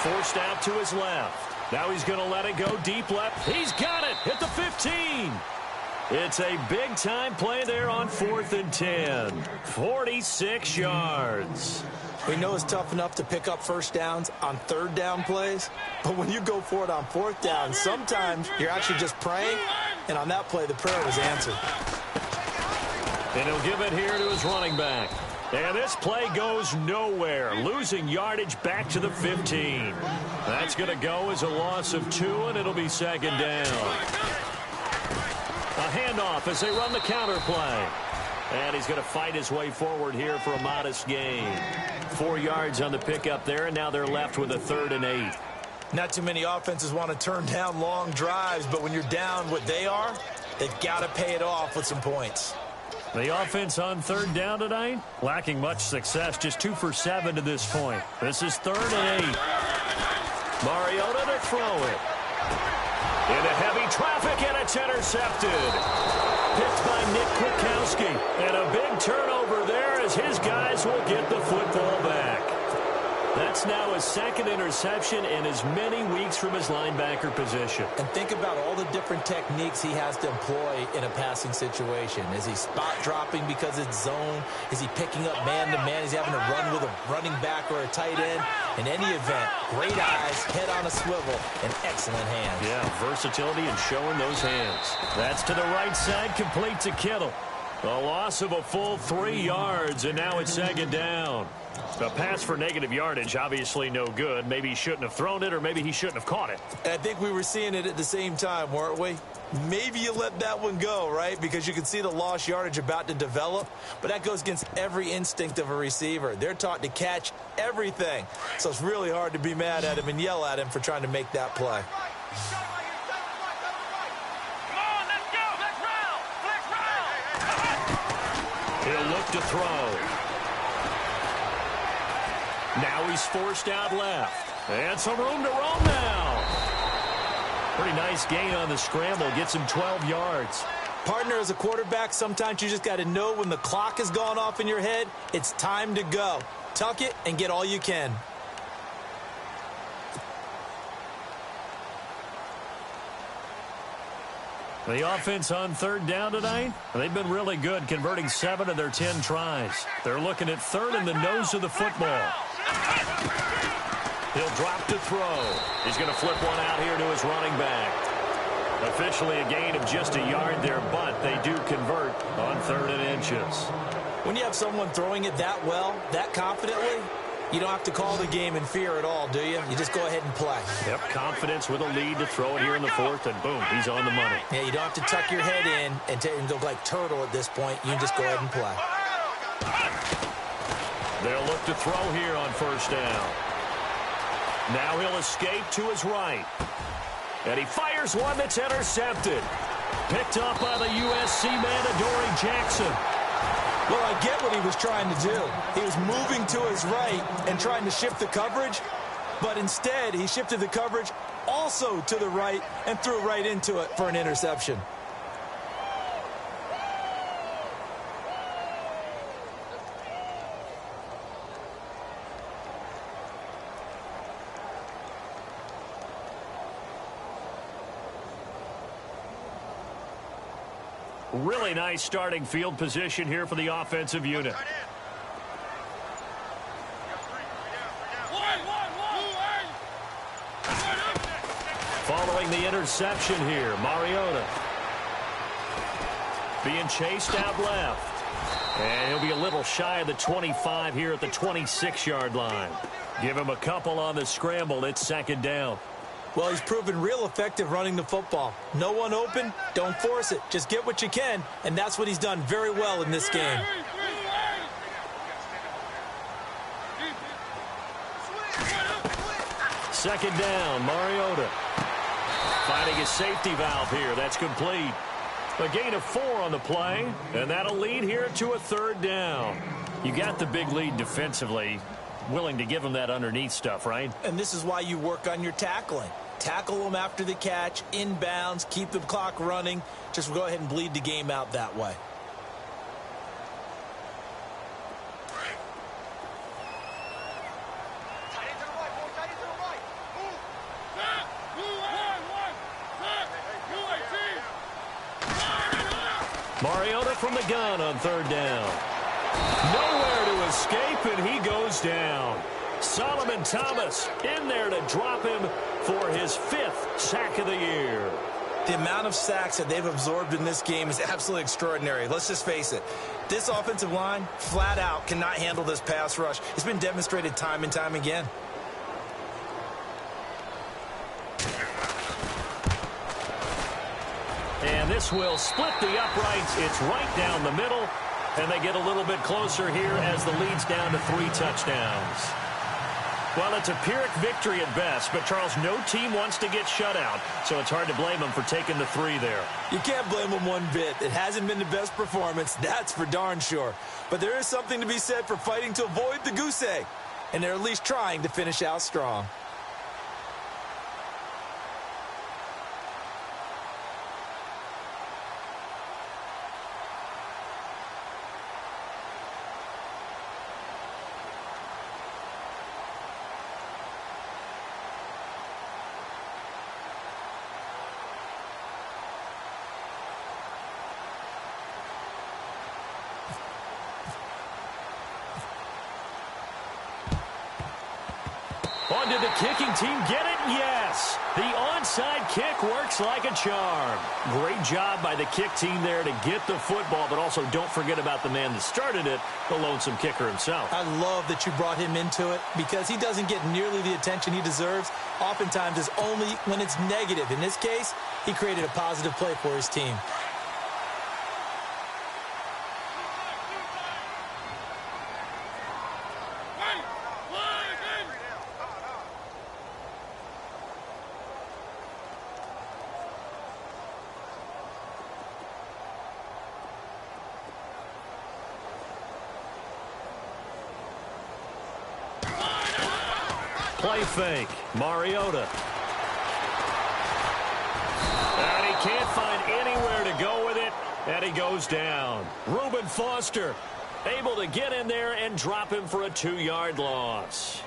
Forced out to his left. Now he's going to let it go deep left. He's got it at the 15. It's a big-time play there on 4th and 10. 46 yards. We know it's tough enough to pick up first downs on 3rd down plays, but when you go for it on 4th down, sometimes you're actually just praying, and on that play, the prayer was answered. And he'll give it here to his running back. And this play goes nowhere, losing yardage back to the 15. That's going to go as a loss of 2, and it'll be second down. A handoff as they run the counter play. And he's going to fight his way forward here for a modest gain. 4 yards on the pickup there, and now they're left with a 3rd and 8. Not too many offenses want to turn down long drives, but when you're down what they are, they've got to pay it off with some points. The offense on 3rd down tonight, lacking much success, just 2 for 7 to this point. This is 3rd and 8. Mariota to throw it. Into heavy traffic, and it's intercepted. Picked by Nick Kwiatkowski. And a big turnover there as his guys will get the football back. That's now his 2nd interception in as many weeks from his linebacker position. And think about all the different techniques he has to employ in a passing situation. Is he spot dropping because it's zone? Is he picking up man-to-man? Is he having to run with a running back or a tight end? In any event, great eyes, head on a swivel, and excellent hands. Yeah, versatility and showing those hands. That's to the right side, complete to Kittle. A loss of a full 3 yards, and now it's second down. A pass for negative yardage, obviously no good. Maybe he shouldn't have thrown it, or maybe he shouldn't have caught it. And I think we were seeing it at the same time, weren't we? Maybe you let that one go, right? Because you can see the lost yardage about to develop. But that goes against every instinct of a receiver. They're taught to catch everything. So it's really hard to be mad at him and yell at him for trying to make that play. He'll look to throw. Now he's forced out left. And some room to roam now. Pretty nice gain on the scramble. Gets him 12 yards. Partner, as a quarterback, sometimes you just got to know when the clock has gone off in your head, it's time to go. Tuck it and get all you can. The offense on third down tonight, they've been really good, converting 7 of their 10 tries. They're looking at third in the nose of the football. He'll drop to throw. He's going to flip one out here to his running back. Officially a gain of just a yard there, but they do convert on 3rd and inches. When you have someone throwing it that well, that confidently, you don't have to call the game in fear at all, do you? You just go ahead and play. Yep, confidence with a lead to throw it here in the 4th, and boom, he's on the money. Yeah, you don't have to tuck your head in and look like turtle at this point. You can just go ahead and play. They'll look to throw here on 1st down. Now he'll escape to his right. And he fires one that's intercepted. Picked up by the USC man, Adoree Jackson. Well, I get what he was trying to do. He was moving to his right and trying to shift the coverage, but instead he shifted the coverage also to the right and threw right into it for an interception. Really nice starting field position here for the offensive unit. Following the interception here, Mariota being chased out left. And he'll be a little shy of the 25 here at the 26-yard line. Give him a couple on the scramble. It's 2nd down. Well, he's proven real effective running the football. No one open, don't force it. Just get what you can, and that's what he's done very well in this game. Second down, Mariota. Finding his safety valve here. That's complete. A gain of 4 on the play, and that'll lead here to a 3rd down. You got the big lead defensively. Willing to give him that underneath stuff, right? And this is why you work on your tackling. Tackle them after the catch, inbounds, keep the clock running. Just go ahead and bleed the game out that way. Mariota from the gun on 3rd down. Nowhere to escape, and he goes down. Solomon Thomas in there to drop him for his 5th sack of the year. The amount of sacks that they've absorbed in this game is absolutely extraordinary. Let's just face it. This offensive line, flat out, cannot handle this pass rush. It's been demonstrated time and time again. And this will split the uprights. It's right down the middle. And they get a little bit closer here as the lead's down to 3 touchdowns. Well, it's a Pyrrhic victory at best, but, Charles, no team wants to get shut out, so it's hard to blame them for taking the 3 there. You can't blame them one bit. It hasn't been the best performance, that's for darn sure. But there is something to be said for fighting to avoid the goose egg, and they're at least trying to finish out strong. On did the kicking team get it? Yes. The onside kick works like a charm. Great job by the kick team there to get the football, but also don't forget about the man that started it, the lonesome kicker himself. I love that you brought him into it because he doesn't get nearly the attention he deserves. Oftentimes it's only when it's negative. In this case, he created a positive play for his team. Play fake. Mariota. can't find anywhere to go with it, and he goes down. Reuben Foster able to get in there and drop him for a 2-yard loss.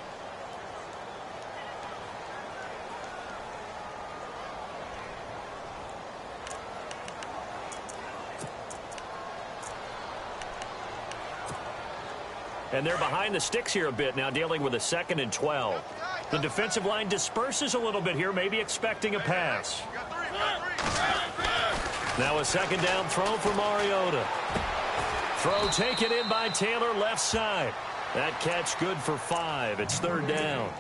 And they're behind the sticks here a bit now, dealing with a 2nd and 12. The defensive line disperses a little bit here, maybe expecting a pass. Now a 2nd down throw for Mariota. Throw taken in by Taylor, left side. That catch good for 5. It's 3rd down.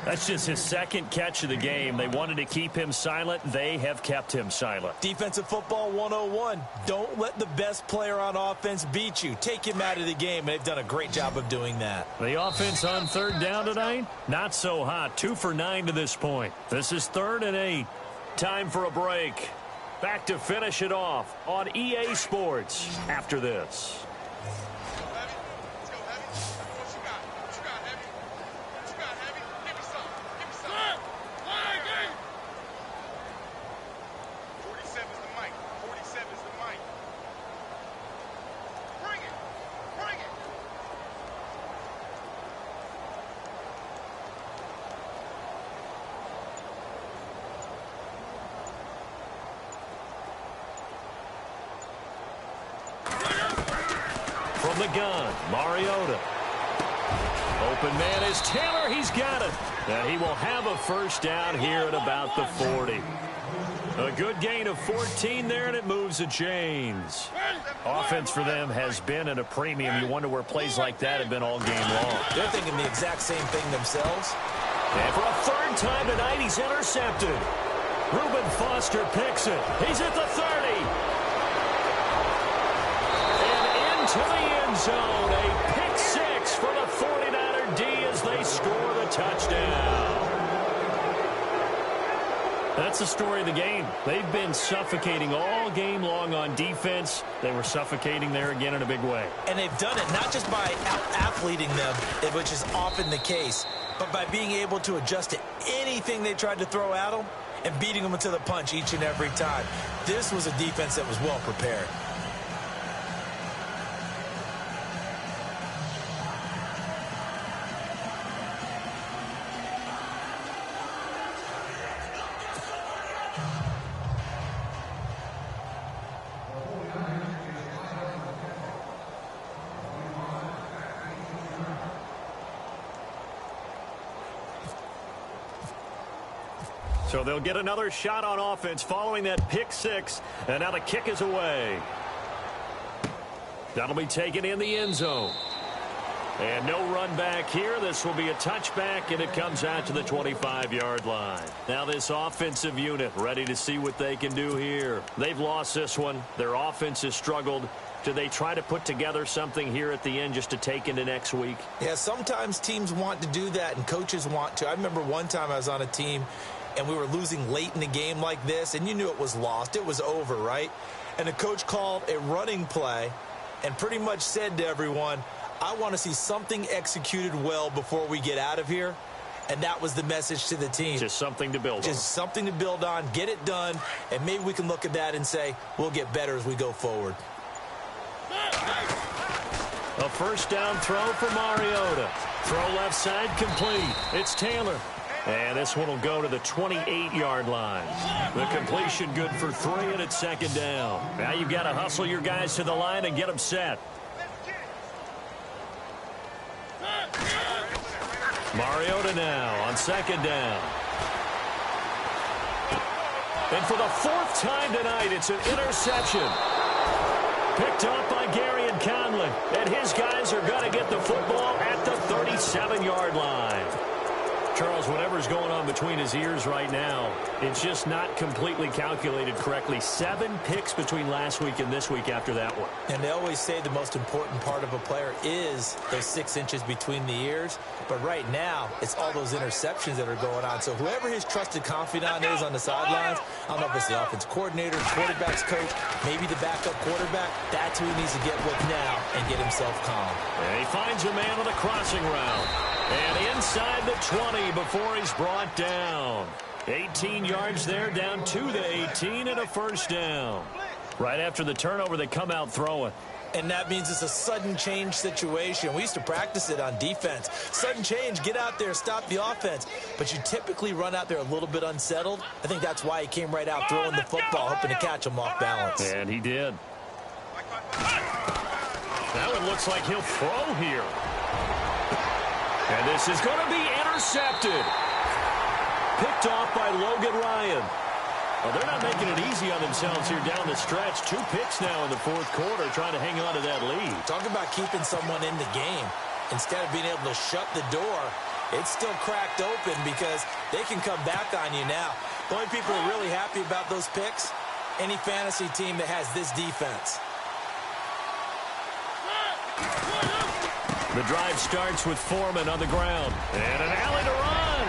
That's just his 2nd catch of the game. They wanted to keep him silent. They have kept him silent. Defensive football 101. Don't let the best player on offense beat you. Take him out of the game, and they've done a great job of doing that. The offense on 3rd down tonight, not so hot. 2 for 9 to this point. This is 3rd and 8. Time for a break. Back to finish it off on EA Sports after this. From the gun, Mariota. Open man is Taylor. He's got it. And he will have a 1st down here at about the 40. A good gain of 14 there, and it moves the chains. Offense for them has been at a premium. You wonder where plays like that have been all game long. They're thinking the exact same thing themselves. And for a 3rd time tonight, he's intercepted. Reuben Foster picks it. He's at the 30. To the end zone, a pick 6 for the 49er D as they score the touchdown. That's the story of the game. They've been suffocating all game long on defense. They were suffocating there again in a big way. And they've done it not just by out-athleting them, which is often the case, but by being able to adjust to anything they tried to throw at them and beating them to the punch each and every time. This was a defense that was well prepared. So they'll get another shot on offense following that pick 6. And now the kick is away. That'll be taken in the end zone. And no run back here. This will be a touchback, and it comes out to the 25-yard line. Now this offensive unit ready to see what they can do here. They've lost this one. Their offense has struggled. Do they try to put together something here at the end just to take into next week? Yeah, sometimes teams want to do that, and coaches want to. I remember one time I was on a team, and we were losing late in the game like this, and you knew it was lost. It was over, right? And the coach called a running play and pretty much said to everyone, I want to see something executed well before we get out of here. And that was the message to the team. Just something to build on. Just something to build on, get it done, and maybe we can look at that and say, we'll get better as we go forward. A 1st down throw for Mariota. Throw left side complete. It's Taylor. And this one will go to the 28-yard line. The completion good for 3, and it's 2nd down. Now you've got to hustle your guys to the line and get them set. Mariota now on 2nd down. And for the 4th time tonight, it's an interception. Picked up by Gary and Conley. And his guys are going to get the football at the 37-yard line. Charles, whatever's going on between his ears right now, it's just not completely calculated correctly. 7 picks between last week and this week after that one. And they always say the most important part of a player is those 6 inches between the ears. But right now, it's all those interceptions that are going on. So whoever his trusted confidant is on the sidelines, I don't know if it's the offense coordinator, the quarterback's coach, maybe the backup quarterback, that's who he needs to get with now and get himself calm. And he finds a man on the crossing route. And inside the 20 before he's brought down. 18 yards there, down to the 18 and a first down. Right after the turnover, they come out throwing. And that means it's a sudden change situation. We used to practice it on defense. Sudden change, get out there, stop the offense. But you typically run out there a little bit unsettled. I think that's why he came right out throwing the football, hoping to catch him off balance. And he did. Now it looks like he'll throw here. And this is going to be intercepted. Picked off by Logan Ryan. Well, they're not making it easy on themselves here down the stretch. 2 picks now in the fourth quarter, trying to hang on to that lead. Talk about keeping someone in the game. Instead of being able to shut the door, it's still cracked open because they can come back on you now. The only people who are really happy about those picks, any fantasy team that has this defense. The drive starts with Foreman on the ground. And an alley to run.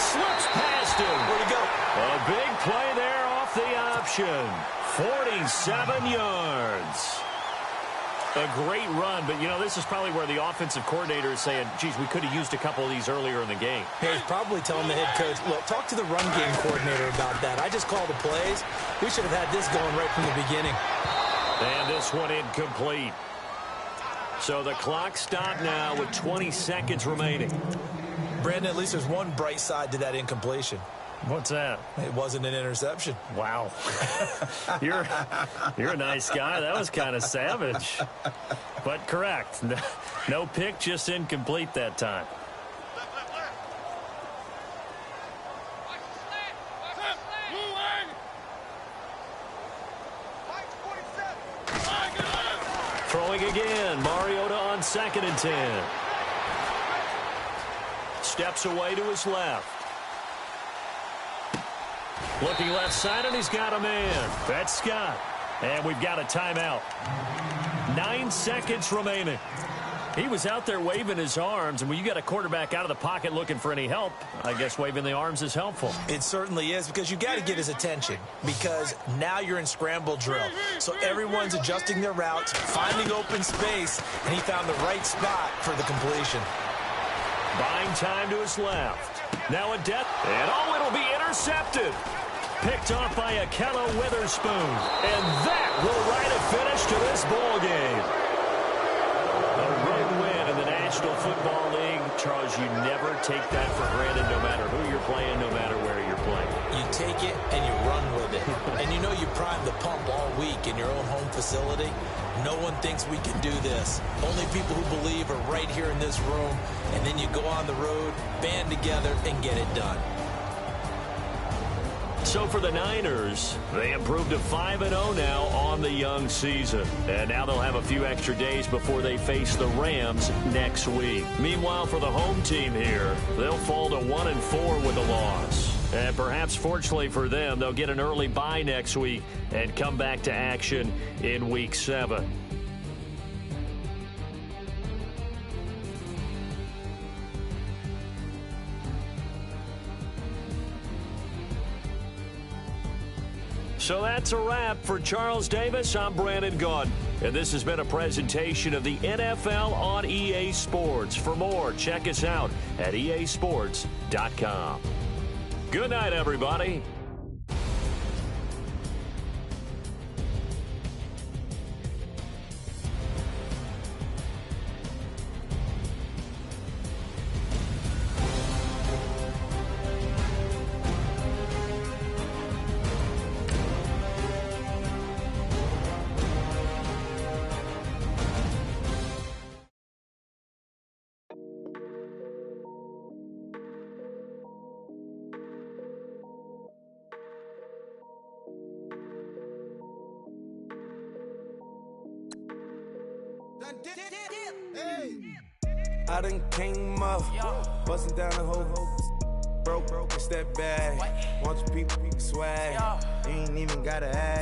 Slips past him. Where'd he go? A big play there off the option. 47 yards. A great run, but, you know, this is probably where the offensive coordinator is saying, geez, we could have used a couple of these earlier in the game. He's probably telling the head coach, look, talk to the run game coordinator about that. I just called the plays. We should have had this going right from the beginning. And this one incomplete. So the clock stopped now with 20 seconds remaining. Brandon, at least there's one bright side to that incompletion. What's that? It wasn't an interception. Wow. You're a nice guy. That was kind of savage. But correct. No pick, just incomplete that time. Throwing again. Mariota on 2nd and 10. Steps away to his left. Looking left side, and he's got a man. That's Scott. And we've got a timeout. 9 seconds remaining. He was out there waving his arms, and when you got a quarterback out of the pocket looking for any help, I guess waving the arms is helpful. It certainly is, because you got to get his attention, because now you're in scramble drill. So everyone's adjusting their routes, finding open space, and he found the right spot for the completion. Buying time to his left. Now a death, and oh, it'll be intercepted. Picked off by Ahkello Witherspoon. And that will write a finish to this ball game. A road win in the National Football League. Charles, you never take that for granted, no matter who you're playing, no matter where you're playing. You take it and you run with it. And you know you prime the pump all week in your own home facility. No one thinks we can do this. Only people who believe are right here in this room. And then you go on the road, band together, and get it done. So for the Niners, they improved to 5-0 now on the young season. And now they'll have a few extra days before they face the Rams next week. Meanwhile, for the home team here, they'll fall to 1-4 with a loss. And perhaps fortunately for them, they'll get an early bye next week and come back to action in Week 7. So that's a wrap. For Charles Davis, I'm Brandon Gaudin. And this has been a presentation of the NFL on EA Sports. For more, check us out at easports.com. Good night, everybody. I done came up, busting down the whole broke, it's that bad. Want your people swag, you ain't even gotta ask.